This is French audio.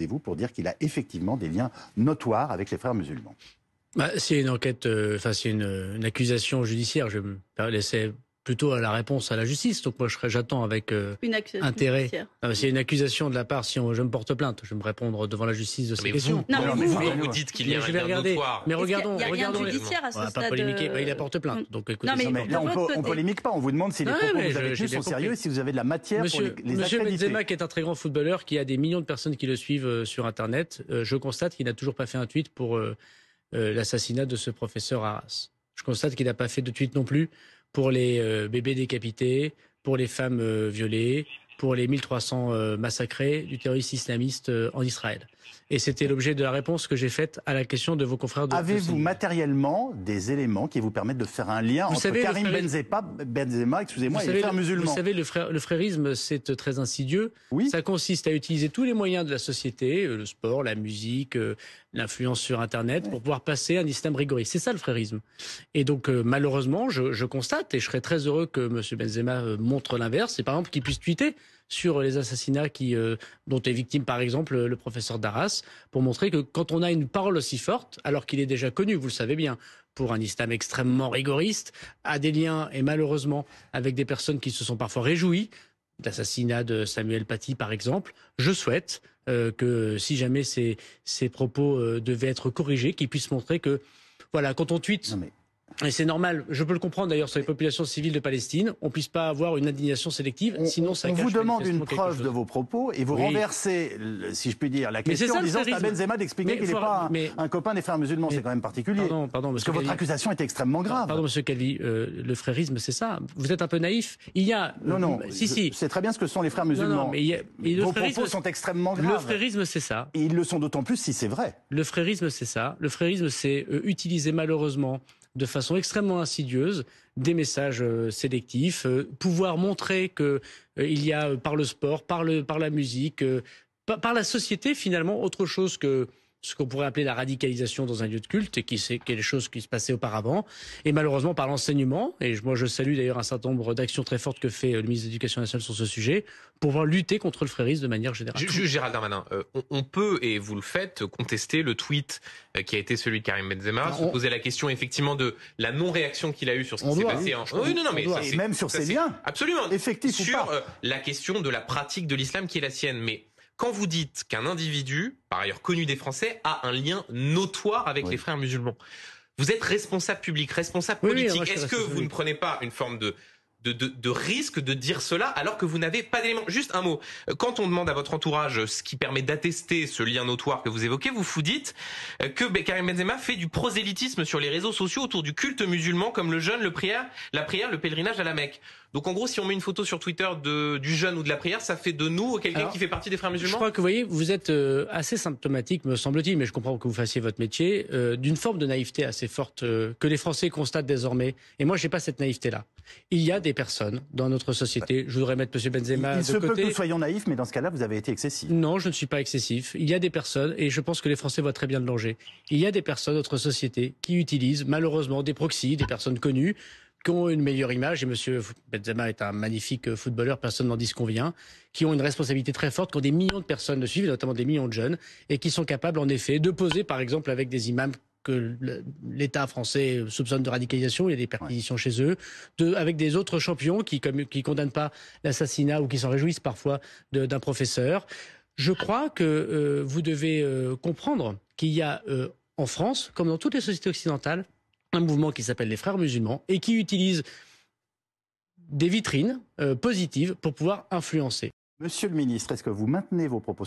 battez-vous pour dire qu'il a effectivement des liens notoires avec les frères musulmans? C'est une enquête, c'est une accusation judiciaire. Je me laissais plutôt à la réponse à la justice. Donc moi, j'attends avec intérêt. C'est une accusation de la part. Si je me porte plainte, je vais me répondre devant la justice de ces questions. Vous dites qu'il y a un lien notoire. Mais regardons, il y a rien judiciaire à ce stade. Pas polémiquer. Il porte plainte. Donc écoutez, là, on polémique pas. On vous demande si les propos que vous avez tenus sont sérieux et si vous avez de la matière pour les accréditer. Monsieur Benzema, qui est un très grand footballeur, qui a des millions de personnes qui le suivent sur Internet, je constate qu'il n'a toujours pas fait un tweet pour l'assassinat de ce professeur Arras. Je constate qu'il n'a pas fait de tweet non plus pour les bébés décapités, pour les femmes violées, pour les 1300 massacrés du terroriste islamiste en Israël. Et c'était l'objet de la réponse que j'ai faite à la question de vos confrères de... Avez-vous matériellement des éléments qui vous permettent de faire un lien entre Karim Benzema, excusez-moi, et les frères musulmans? Vous savez, le frérisme, c'est très insidieux. Oui. Ça consiste à utiliser tous les moyens de la société, le sport, la musique, l'influence sur Internet, pour pouvoir passer un islam rigoriste. C'est ça le frérisme. Et donc, malheureusement, je constate, et je serais très heureux que M. Benzema montre l'inverse, c'est par exemple qu'il puisse tweeter sur les assassinats dont est victime, par exemple, le professeur Darras, pour montrer que quand on a une parole aussi forte, alors qu'il est déjà connu, vous le savez bien, pour un islam extrêmement rigoriste, a des liens, et malheureusement, avec des personnes qui se sont parfois réjouies d'assassinat de Samuel Paty, par exemple, je souhaite que si jamais ces propos devaient être corrigés, qu'ils puissent montrer que, voilà, quand on tweete... Et c'est normal, je peux le comprendre d'ailleurs sur les populations civiles de Palestine, on ne puisse pas avoir une indignation sélective, sinon ça cache... On vous demande une preuve de vos propos et vous renversez, si je puis dire, la question en disant c'est à Benzema d'expliquer qu'il n'est pas un copain des frères musulmans. C'est quand même particulier. Pardon, parce que votre accusation est extrêmement grave. Pardon, monsieur Calvi, le frérisme, c'est ça. Vous êtes un peu naïf. Il y a... Non, si. C'est très bien ce que sont les frères musulmans. Vos propos sont extrêmement graves. Le frérisme, c'est ça. Et ils le sont d'autant plus si c'est vrai. Le frérisme, c'est ça. Le frérisme, c'est utiliser malheureusement de façon extrêmement insidieuse, des messages sélectifs, pouvoir montrer que il y a par le sport, par la musique, par la société finalement autre chose que ce qu'on pourrait appeler la radicalisation dans un lieu de culte, et qui est quelque chose qui se passait auparavant, et malheureusement par l'enseignement, et moi je salue d'ailleurs un certain nombre d'actions très fortes que fait le ministre de l'Éducation nationale sur ce sujet, pour pouvoir lutter contre le frérisme de manière générale. Gérald Darmanin, on peut, et vous le faites, contester le tweet qui a été celui de Karim Benzema, se poser la question effectivement de la non-réaction qu'il a eue sur ce qui s'est passé. Et même sur ses liens. Absolument. Effectif ou pas. Sur la question de la pratique de l'islam qui est la sienne. Mais quand vous dites qu'un individu, par ailleurs connu des Français, a un lien notoire avec les frères musulmans, vous êtes responsable public, responsable politique. Est-ce que vous ne prenez pas une forme de risque de dire cela alors que vous n'avez pas d'éléments? Juste un mot. Quand on demande à votre entourage ce qui permet d'attester ce lien notoire que vous évoquez, vous dites que Karim Benzema fait du prosélytisme sur les réseaux sociaux autour du culte musulman, comme le jeûne, la prière, le pèlerinage à la Mecque. Donc en gros, si on met une photo sur Twitter du jeûne ou de la prière, ça fait de nous quelqu'un qui fait partie des frères musulmans? Je crois que vous voyez, vous êtes assez symptomatique, me semble-t-il, mais je comprends que vous fassiez votre métier, d'une forme de naïveté assez forte que les Français constatent désormais. Et moi, j'ai pas cette naïveté-là. Il y a des personnes dans notre société, je voudrais mettre M. Benzema de côté. Il se peut que nous soyons naïfs, mais dans ce cas-là, vous avez été excessif. Non, je ne suis pas excessif. Il y a des personnes, et je pense que les Français voient très bien le danger, il y a des personnes, notre société, qui utilisent malheureusement des proxys, des personnes connues, qui ont une meilleure image, et M. Benzema est un magnifique footballeur, personne n'en disconvient, qui ont une responsabilité très forte, qui ont des millions de personnes le suivent, notamment des millions de jeunes, et qui sont capables en effet de poser par exemple avec des imams que l'État français soupçonne de radicalisation, il y a des perquisitions chez eux, avec des autres champions qui condamnent pas l'assassinat ou qui s'en réjouissent parfois d'un professeur. Je crois que vous devez comprendre qu'il y a en France, comme dans toutes les sociétés occidentales, un mouvement qui s'appelle les Frères musulmans et qui utilise des vitrines positives pour pouvoir influencer. Monsieur le ministre, est-ce que vous maintenez vos propos